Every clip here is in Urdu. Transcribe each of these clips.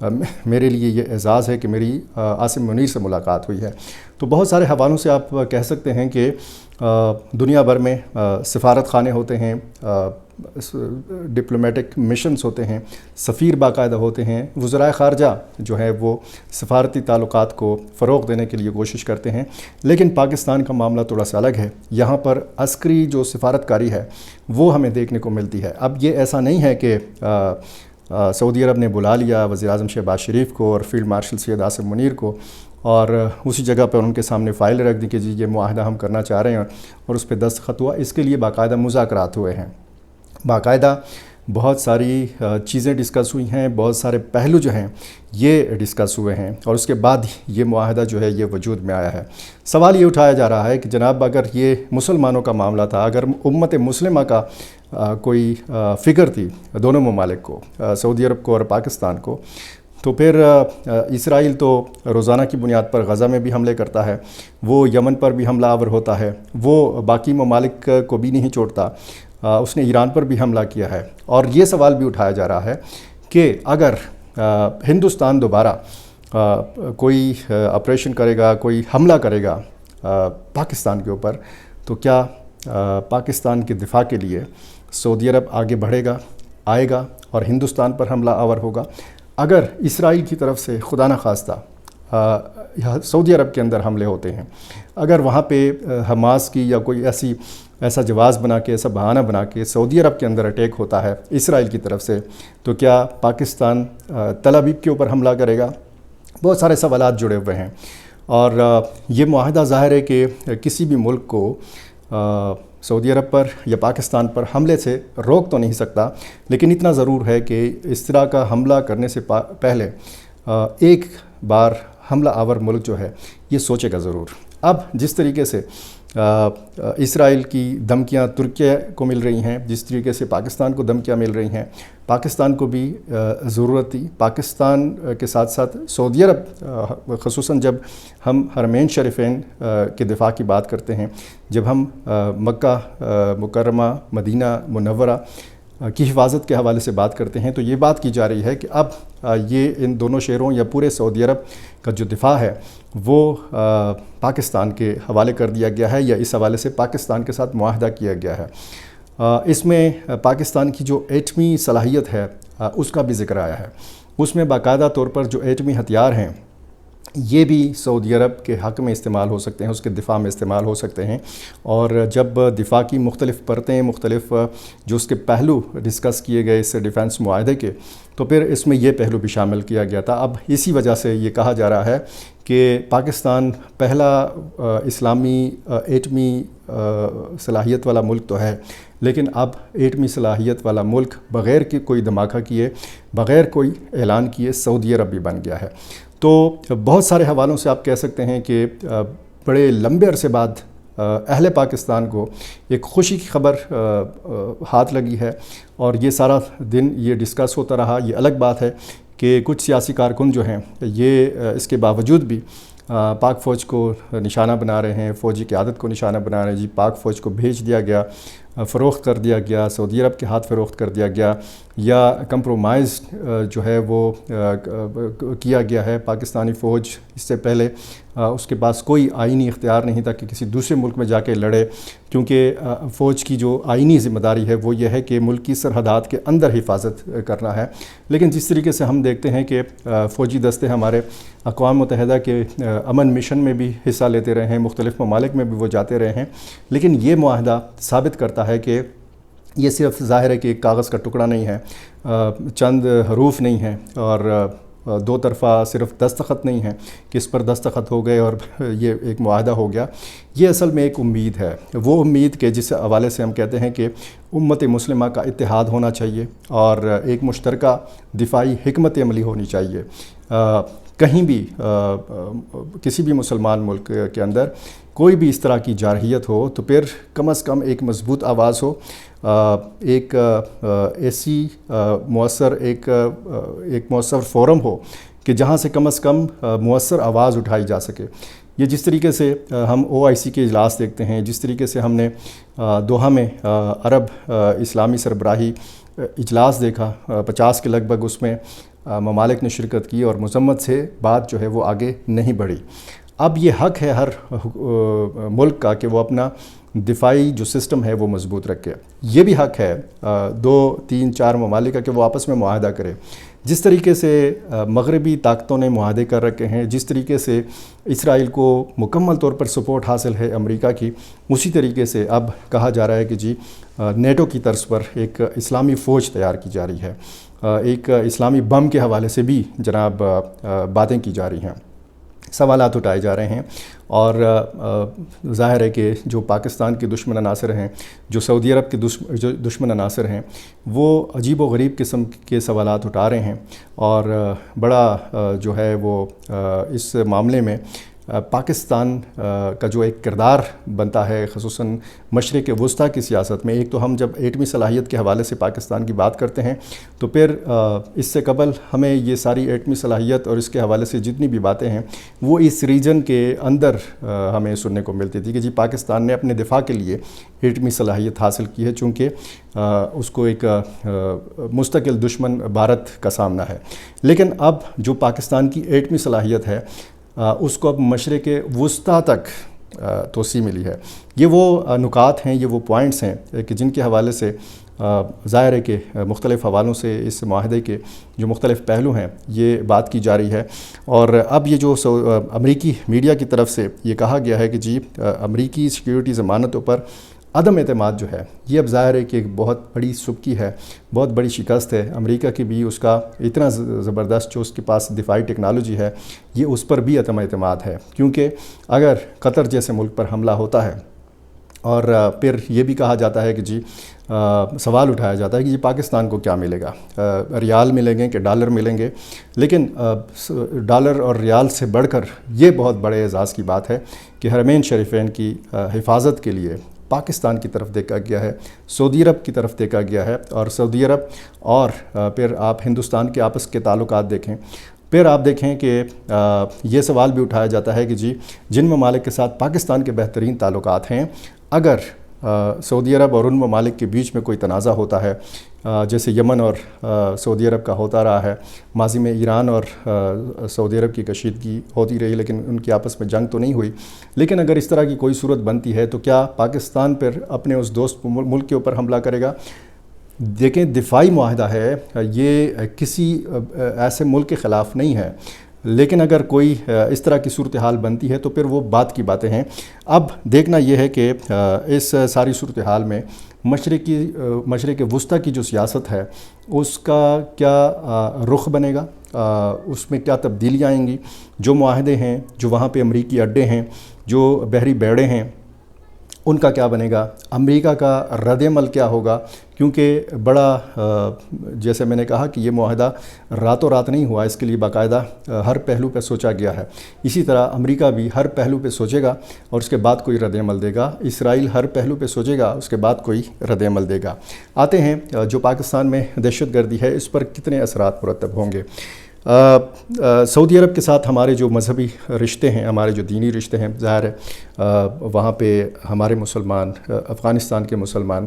میرے لیے یہ اعزاز ہے کہ میری عاصم منیر سے ملاقات ہوئی ہے۔ تو بہت سارے حوالوں سے آپ کہہ سکتے ہیں کہ دنیا بھر میں سفارت خانے ہوتے ہیں، ڈپلومیٹک مشنز ہوتے ہیں، سفیر باقاعدہ ہوتے ہیں، وزرائے خارجہ جو ہے وہ سفارتی تعلقات کو فروغ دینے کے لیے کوشش کرتے ہیں۔ لیکن پاکستان کا معاملہ تھوڑا سا الگ ہے، یہاں پر عسکری جو سفارتکاری ہے وہ ہمیں دیکھنے کو ملتی ہے۔ اب یہ ایسا نہیں ہے کہ سعودی عرب نے بلا لیا وزیر اعظم شہباز شریف کو اور فیلڈ مارشل سید عاصم منیر کو اور اسی جگہ پر ان کے سامنے فائل رکھ دی کہ جی یہ معاہدہ ہم کرنا چاہ رہے ہیں اور اس پہ دستخط ہوا۔ اس کے لیے باقاعدہ مذاکرات ہوئے ہیں، باقاعدہ بہت ساری چیزیں ڈسکس ہوئی ہیں، بہت سارے پہلو جو ہیں یہ ڈسکس ہوئے ہیں اور اس کے بعد یہ معاہدہ جو ہے یہ وجود میں آیا ہے۔ سوال یہ اٹھایا جا رہا ہے کہ جناب اگر یہ مسلمانوں کا معاملہ تھا، اگر امت مسلمہ کا کوئی فکر تھی دونوں ممالک کو، سعودی عرب کو اور پاکستان کو، تو پھر اسرائیل تو روزانہ کی بنیاد پر غزہ میں بھی حملے کرتا ہے، وہ یمن پر بھی حملہ آور ہوتا ہے، وہ باقی ممالک کو بھی نہیں چھوڑتا، اس نے ایران پر بھی حملہ کیا ہے۔ اور یہ سوال بھی اٹھایا جا رہا ہے کہ اگر ہندوستان دوبارہ کوئی آپریشن کرے گا، کوئی حملہ کرے گا پاکستان کے اوپر، تو کیا پاکستان کے دفاع کے لیے سعودی عرب آگے بڑھے گا، آئے گا اور ہندوستان پر حملہ آور ہوگا؟ اگر اسرائیل کی طرف سے خدا نخواستہ سعودی عرب کے اندر حملے ہوتے ہیں، اگر وہاں پہ حماس کی یا کوئی ایسا جواز بنا کے، ایسا بہانہ بنا کے سعودی عرب کے اندر اٹیک ہوتا ہے اسرائیل کی طرف سے، تو کیا پاکستان تل ابیب کے اوپر حملہ کرے گا؟ بہت سارے سوالات جڑے ہوئے ہیں اور یہ معاہدہ ظاہر ہے کہ کسی بھی ملک کو سعودی عرب پر یا پاکستان پر حملے سے روک تو نہیں سکتا، لیکن اتنا ضرور ہے کہ اس طرح کا حملہ کرنے سے پہلے ایک بار حملہ آور ملک جو ہے یہ سوچے گا ضرور۔ اب جس طریقے سے اسرائیل کی دھمکیاں ترکیہ کو مل رہی ہیں، جس طریقے سے پاکستان کو دھمکیاں مل رہی ہیں، پاکستان کو بھی ضرورت تھی، پاکستان کے ساتھ ساتھ سعودی عرب، خصوصاً جب ہم حرمین شریفین کے دفاع کی بات کرتے ہیں، جب ہم مکہ مکرمہ مدینہ منورہ کی حفاظت کے حوالے سے بات کرتے ہیں، تو یہ بات کی جا رہی ہے کہ اب یہ ان دونوں شہروں یا پورے سعودی عرب کا جو دفاع ہے وہ پاکستان کے حوالے کر دیا گیا ہے یا اس حوالے سے پاکستان کے ساتھ معاہدہ کیا گیا ہے۔ اس میں پاکستان کی جو ایٹمی صلاحیت ہے اس کا بھی ذکر آیا ہے، اس میں باقاعدہ طور پر جو ایٹمی ہتھیار ہیں یہ بھی سعودی عرب کے حق میں استعمال ہو سکتے ہیں، اس کے دفاع میں استعمال ہو سکتے ہیں۔ اور جب دفاع کی مختلف پرتیں، مختلف جو اس کے پہلو ڈسکس کیے گئے اس ڈیفنس معاہدے کے، تو پھر اس میں یہ پہلو بھی شامل کیا گیا تھا۔ اب اسی وجہ سے یہ کہا جا رہا ہے کہ پاکستان پہلا اسلامی ایٹمی صلاحیت والا ملک تو ہے، لیکن اب ایٹمی صلاحیت والا ملک بغیر کہ کوئی دھماکہ کیے، بغیر کوئی اعلان کیے سعودی عرب بھی بن گیا ہے۔ تو بہت سارے حوالوں سے آپ کہہ سکتے ہیں کہ بڑے لمبے عرصے بعد اہل پاکستان کو ایک خوشی کی خبر ہاتھ لگی ہے، اور یہ سارا دن یہ ڈسکس ہوتا رہا۔ یہ الگ بات ہے کہ کچھ سیاسی کارکن جو ہیں یہ اس کے باوجود بھی پاک فوج کو نشانہ بنا رہے ہیں، فوجی قیادت کو نشانہ بنا رہے ہیں، جی پاک فوج کو بھیج دیا گیا، فروخت کر دیا گیا، سعودی عرب کے ہاتھ فروخت کر دیا گیا، یا کمپرومائز جو ہے وہ کیا گیا ہے۔ پاکستانی فوج اس سے پہلے اس کے پاس کوئی آئینی اختیار نہیں تھا کہ کسی دوسرے ملک میں جا کے لڑے، کیونکہ فوج کی جو آئینی ذمہ داری ہے وہ یہ ہے کہ ملک کی سرحدات کے اندر حفاظت کرنا ہے۔ لیکن جس طریقے سے ہم دیکھتے ہیں کہ فوجی دستے ہمارے اقوام متحدہ کے امن مشن میں بھی حصہ لیتے رہے ہیں، مختلف ممالک میں بھی وہ جاتے رہے ہیں، لیکن یہ معاہدہ ثابت کرتا ہے کہ یہ صرف ظاہر ہے کہ ایک کاغذ کا ٹکڑا نہیں ہے، چند حروف نہیں ہیں، اور دو طرفہ صرف دستخط نہیں ہے کہ اس پر دستخط ہو گئے اور یہ ایک معاہدہ ہو گیا۔ یہ اصل میں ایک امید ہے، وہ امید کہ جس حوالے سے ہم کہتے ہیں کہ امت مسلمہ کا اتحاد ہونا چاہیے اور ایک مشترکہ دفاعی حکمت عملی ہونی چاہیے۔ کہیں بھی کسی بھی مسلمان ملک کے اندر کوئی بھی اس طرح کی جارحیت ہو تو پھر کم از کم ایک مضبوط آواز ہو، ایک ایسی ایک مؤثر فورم ہو کہ جہاں سے کم از کم مؤثر آواز اٹھائی جا سکے۔ یہ جس طریقے سے ہم OIC کے اجلاس دیکھتے ہیں، جس طریقے سے ہم نے دوحہ میں عرب اسلامی سربراہی اجلاس دیکھا، 50 کے لگ بھگ اس میں ممالک نے شرکت کی اور مذمت سے بات جو ہے وہ آگے نہیں بڑھی۔ اب یہ حق ہے ہر ملک کا کہ وہ اپنا دفاعی جو سسٹم ہے وہ مضبوط رکھے۔ یہ بھی حق ہے 2 3 4 ممالک کا کہ وہ آپس میں معاہدہ کرے۔ جس طریقے سے مغربی طاقتوں نے معاہدے کر رکھے ہیں، جس طریقے سے اسرائیل کو مکمل طور پر سپورٹ حاصل ہے امریکہ کی، اسی طریقے سے اب کہا جا رہا ہے کہ جی نیٹو کی طرز پر ایک اسلامی فوج تیار کی جا رہی ہے۔ ایک اسلامی بم کے حوالے سے بھی جناب باتیں کی جا رہی ہیں، سوالات اٹھائے جا رہے ہیں، اور ظاہر ہے کہ جو پاکستان کے دشمن عناصر ہیں، جو سعودی عرب کے دشمن عناصر ہیں، وہ عجیب و غریب قسم کے سوالات اٹھا رہے ہیں، اور بڑا جو ہے وہ اس معاملے میں پاکستان کا جو ایک کردار بنتا ہے، خصوصاً مشرق وسطیٰ کی سیاست میں۔ ایک تو ہم جب ایٹمی صلاحیت کے حوالے سے پاکستان کی بات کرتے ہیں تو پھر اس سے قبل ہمیں یہ ساری ایٹمی صلاحیت اور اس کے حوالے سے جتنی بھی باتیں ہیں وہ اس ریجن کے اندر ہمیں سننے کو ملتی تھی کہ جی پاکستان نے اپنے دفاع کے لیے ایٹمی صلاحیت حاصل کی ہے، چونکہ اس کو ایک مستقل دشمن بھارت کا سامنا ہے۔ لیکن اب جو پاکستان کی ایٹمی صلاحیت ہے اس کو اب مشرق وسطیٰ تک توسیع ملی ہے۔ یہ وہ نکات ہیں، یہ وہ پوائنٹس ہیں کہ جن کے حوالے سے ظاہر ہے کہ مختلف حوالوں سے اس معاہدے کے جو مختلف پہلو ہیں یہ بات کی جا رہی ہے۔ اور اب یہ جو امریکی میڈیا کی طرف سے یہ کہا گیا ہے کہ جی امریکی سیکیورٹی ضمانتوں پر عدم اعتماد جو ہے یہ اب ظاہر ہے کہ ایک بہت بڑی سبکی ہے، بہت بڑی شکست ہے۔ امریکہ کی بھی اس کا اتنا زبردست جو اس کے پاس دفاعی ٹیکنالوجی ہے، یہ اس پر بھی عدم اعتماد ہے، کیونکہ اگر قطر جیسے ملک پر حملہ ہوتا ہے اور پھر یہ بھی کہا جاتا ہے کہ جی سوال اٹھایا جاتا ہے کہ جی پاکستان کو کیا ملے گا، ریال ملیں گے کہ ڈالر ملیں گے، لیکن ڈالر اور ریال سے بڑھ کر یہ بہت بڑے اعزاز کی بات ہے کہ حرمین شریفین کی حفاظت کے لیے پاکستان کی طرف دیکھا گیا ہے، سعودی عرب کی طرف دیکھا گیا ہے، اور سعودی عرب اور پھر آپ ہندوستان کے آپس کے تعلقات دیکھیں، پھر آپ دیکھیں کہ یہ سوال بھی اٹھایا جاتا ہے کہ جی جن ممالک کے ساتھ پاکستان کے بہترین تعلقات ہیں، اگر سعودی عرب اور ان ممالک کے بیچ میں کوئی تنازع ہوتا ہے، جیسے یمن اور سعودی عرب کا ہوتا رہا ہے، ماضی میں ایران اور سعودی عرب کی کشیدگی ہوتی رہی لیکن ان کی آپس میں جنگ تو نہیں ہوئی، لیکن اگر اس طرح کی کوئی صورت بنتی ہے تو کیا پاکستان پھر اپنے اس دوست ملک کے اوپر حملہ کرے گا؟ دیکھیں دفاعی معاہدہ ہے، یہ کسی ایسے ملک کے خلاف نہیں ہے، لیکن اگر کوئی اس طرح کی صورتحال بنتی ہے تو پھر وہ بات کی باتیں ہیں۔ اب دیکھنا یہ ہے کہ اس ساری صورتحال میں مشرق وسطیٰ کی جو سیاست ہے اس کا کیا رخ بنے گا، اس میں کیا تبدیلیاں آئیں گی، جو معاہدے ہیں، جو وہاں پہ امریکی اڈے ہیں، جو بحری بیڑے ہیں، ان کا کیا بنے گا، امریکہ کا رد عمل کیا ہوگا، کیونکہ بڑا جیسے میں نے کہا کہ یہ معاہدہ راتوں رات نہیں ہوا، اس کے لیے باقاعدہ ہر پہلو پہ سوچا گیا ہے۔ اسی طرح امریکہ بھی ہر پہلو پہ سوچے گا اور اس کے بعد کوئی رد عمل دے گا، اسرائیل ہر پہلو پہ سوچے گا، اس کے بعد کوئی رد عمل دے گا۔ آتے ہیں جو پاکستان میں دہشت گردی ہے اس پر کتنے اثرات مرتب ہوں گے۔ سعودی عرب کے ساتھ ہمارے جو مذہبی رشتے ہیں، ہمارے جو دینی رشتے ہیں، ظاہر ہے وہاں پہ ہمارے مسلمان، افغانستان کے مسلمان،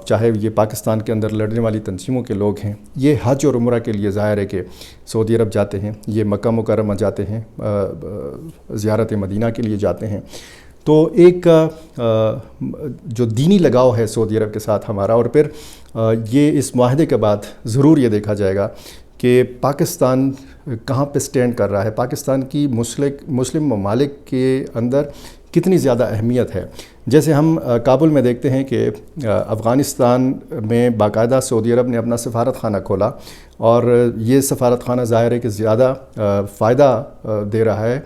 چاہے یہ پاکستان کے اندر لڑنے والی تنظیموں کے لوگ ہیں، یہ حج اور عمرہ کے لیے ظاہر ہے کہ سعودی عرب جاتے ہیں، یہ مکہ مکرمہ جاتے ہیں، زیارت مدینہ کے لیے جاتے ہیں۔ تو ایک جو دینی لگاؤ ہے سعودی عرب کے ساتھ ہمارا، اور پھر یہ اس معاہدے کے بعد ضرور یہ دیکھا جائے گا کہ پاکستان کہاں پہ سٹینڈ کر رہا ہے، پاکستان کی مسلم ممالک کے اندر کتنی زیادہ اہمیت ہے۔ جیسے ہم کابل میں دیکھتے ہیں کہ افغانستان میں باقاعدہ سعودی عرب نے اپنا سفارت خانہ کھولا، اور یہ سفارت خانہ ظاہر ہے کہ زیادہ فائدہ دے رہا ہے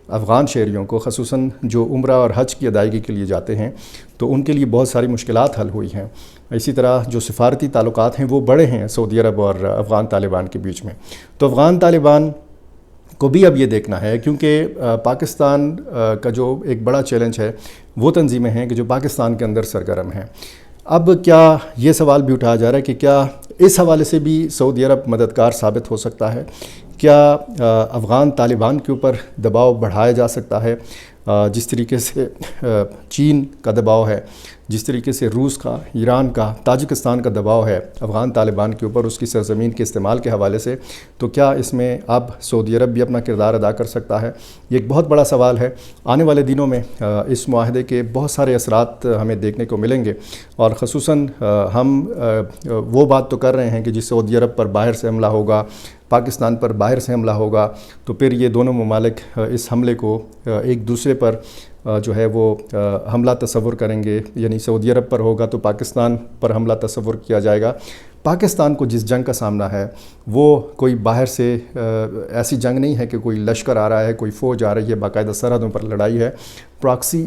افغان شہریوں کو، خصوصاً جو عمرہ اور حج کی ادائیگی کے لیے جاتے ہیں تو ان کے لیے بہت ساری مشکلات حل ہوئی ہیں۔ اسی طرح جو سفارتی تعلقات ہیں وہ بڑے ہیں سعودی عرب اور افغان طالبان کے بیچ میں۔ تو افغان طالبان کو بھی اب یہ دیکھنا ہے، کیونکہ پاکستان کا جو ایک بڑا چیلنج ہے وہ تنظیمیں ہیں کہ جو پاکستان کے اندر سرگرم ہیں۔ اب کیا یہ سوال بھی اٹھایا جا رہا ہے کہ کیا اس حوالے سے بھی سعودی عرب مددگار ثابت ہو سکتا ہے، کیا افغان طالبان کے اوپر دباؤ بڑھایا جا سکتا ہے، جس طریقے سے چین کا دباؤ ہے، جس طریقے سے روس کا، ایران کا، تاجکستان کا دباؤ ہے افغان طالبان کے اوپر اس کی سرزمین کے استعمال کے حوالے سے، تو کیا اس میں اب سعودی عرب بھی اپنا کردار ادا کر سکتا ہے؟ یہ ایک بہت بڑا سوال ہے۔ آنے والے دنوں میں اس معاہدے کے بہت سارے اثرات ہمیں دیکھنے کو ملیں گے، اور خصوصاً ہم وہ بات تو کر رہے ہیں کہ جس سعودی عرب پر باہر سے حملہ ہوگا، پاکستان پر باہر سے حملہ ہوگا، تو پھر یہ دونوں ممالک اس حملے کو ایک دوسرے پر جو ہے وہ حملہ تصور کریں گے، یعنی سعودی عرب پر ہوگا تو پاکستان پر حملہ تصور کیا جائے گا۔ پاکستان کو جس جنگ کا سامنا ہے وہ کوئی باہر سے ایسی جنگ نہیں ہے کہ کوئی لشکر آ رہا ہے، کوئی فوج آ رہی ہے، باقاعدہ سرحدوں پر لڑائی ہے، پراکسی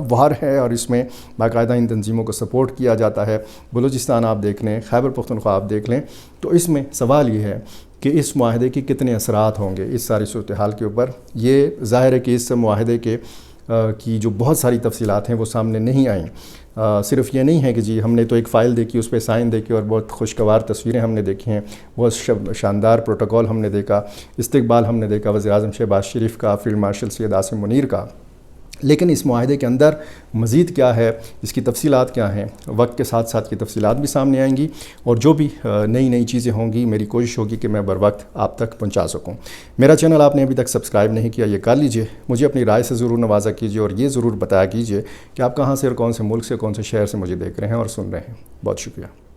وار ہے، اور اس میں باقاعدہ ان تنظیموں کو سپورٹ کیا جاتا ہے۔ بلوچستان آپ دیکھ لیں، خیبر پختونخوا آپ دیکھ لیں، تو اس میں سوال یہ ہے کہ اس معاہدے کے کتنے اثرات ہوں گے اس ساری صورتحال کے اوپر۔ یہ ظاہر ہے کہ اس معاہدے کی جو بہت ساری تفصیلات ہیں وہ سامنے نہیں آئیں۔ صرف یہ نہیں ہے کہ جی ہم نے تو ایک فائل دیکھی، اس پہ سائن دیکھے اور بہت خوشگوار تصویریں ہم نے دیکھی ہیں، بہت شاندار پروٹوکول ہم نے دیکھا، استقبال ہم نے دیکھا وزیر اعظم شہباز شریف کا، فیلڈ مارشل سید عاصم منیر کا، لیکن اس معاہدے کے اندر مزید کیا ہے، اس کی تفصیلات کیا ہیں، وقت کے ساتھ ساتھ کی تفصیلات بھی سامنے آئیں گی، اور جو بھی نئی چیزیں ہوں گی میری کوشش ہوگی کہ میں بروقت آپ تک پہنچا سکوں۔ میرا چینل آپ نے ابھی تک سبسکرائب نہیں کیا، یہ کر لیجئے، مجھے اپنی رائے سے ضرور نوازا کیجئے، اور یہ ضرور بتایا کیجئے کہ آپ کہاں سے اور کون سے ملک سے، کون سے شہر سے مجھے دیکھ رہے ہیں اور سن رہے ہیں۔ بہت شکریہ۔